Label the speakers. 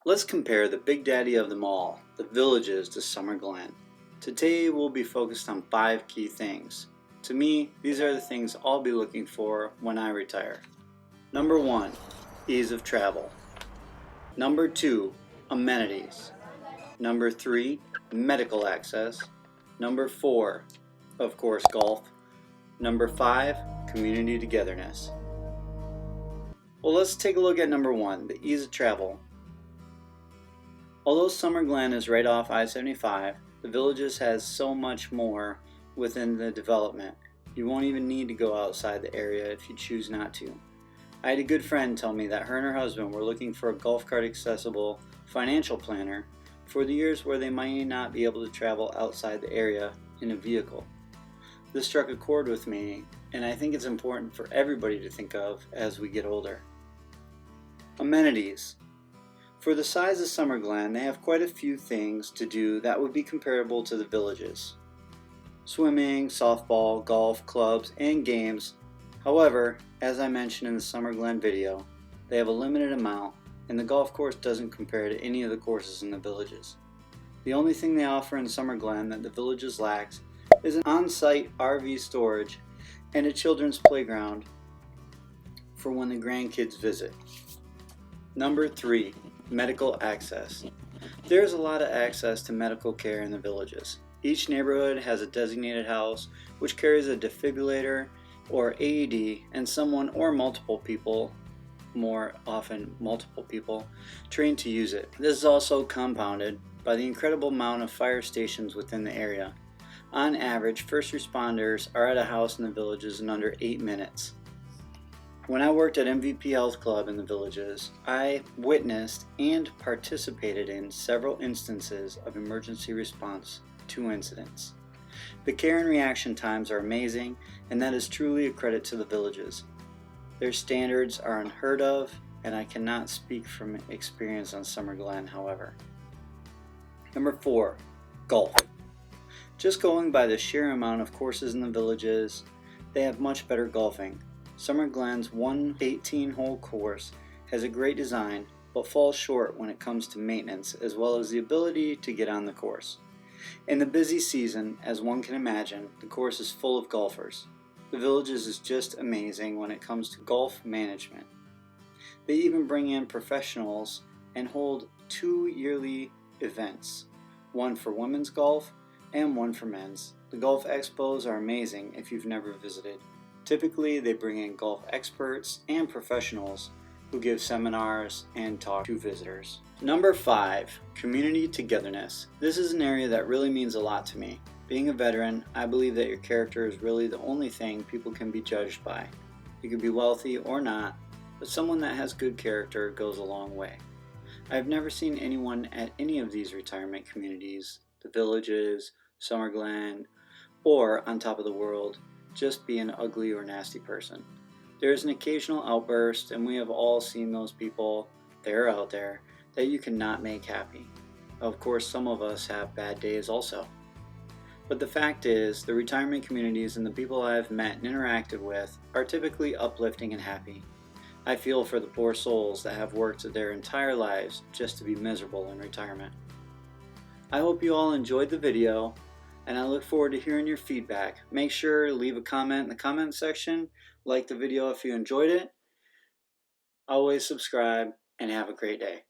Speaker 1: Let's compare the big daddy of them all, the Villages, to Summer Glen. Today we'll be focused on 5 key things. To me, these are the things I'll be looking for when I retire. Number 1, ease of travel. Number 2, amenities. Number 3, medical access. Number 4, of course, golf. Number 5, community togetherness. Well, let's take a look at number 1, the ease of travel. Although Summer Glen is right off I-75, the Villages has so much more within the development. You won't even need to go outside the area if you choose not to. I had a good friend tell me that her and her husband were looking for a golf cart accessible financial planner for the years where they might not be able to travel outside the area in a vehicle. This struck a chord with me, and I think it's important for everybody to think of as we get older. Amenities. For the size of Summer Glen, they have quite a few things to do that would be comparable to the Villages. Swimming, softball, golf, clubs, and games. However, as I mentioned in the Summer Glen video, they have a limited amount, and the golf course doesn't compare to any of the courses in the Villages. The only thing they offer in Summer Glen that the Villages lacks is an on-site RV storage and a children's playground for when the grandkids visit. Number 3, medical access. There's a lot of access to medical care in the Villages. Each neighborhood has a designated house which carries a defibrillator or AED and someone or multiple people, more often multiple people, trained to use it. This is also compounded by the incredible amount of fire stations within the area. On average, first responders are at a house in the Villages in under 8 minutes. When I worked at MVP Health Club in the Villages, I witnessed and participated in several instances of emergency response to incidents. The care and reaction times are amazing, and that is truly a credit to the Villages. Their standards are unheard of, and I cannot speak from experience on Summer Glen, however. Number 4, golf. Just going by the sheer amount of courses in the Villages, they have much better golfing. Summer Glen's 118-hole course has a great design, but falls short when it comes to maintenance as well as the ability to get on the course. In the busy season, as one can imagine, the course is full of golfers. The Villages is just amazing when it comes to golf management. They even bring in professionals and hold 2 yearly events, one for women's golf and one for men's. The golf expos are amazing if you've never visited. Typically, they bring in golf experts and professionals who give seminars and talk to visitors. Number 5, community togetherness. This is an area that really means a lot to me. Being a veteran, I believe that your character is really the only thing people can be judged by. You could be wealthy or not, but someone that has good character goes a long way. I've never seen anyone at any of these retirement communities, the Villages, Summer Glen, or on top of the world, just be an ugly or nasty person. There is an occasional outburst, and we have all seen those people, they're out there, that you cannot make happy. Of course, some of us have bad days also. But the fact is, the retirement communities and the people I have met and interacted with are typically uplifting and happy. I feel for the poor souls that have worked their entire lives just to be miserable in retirement. I hope you all enjoyed the video, and I look forward to hearing your feedback. Make sure to leave a comment in the comment section, like the video if you enjoyed it, always subscribe, and have a great day.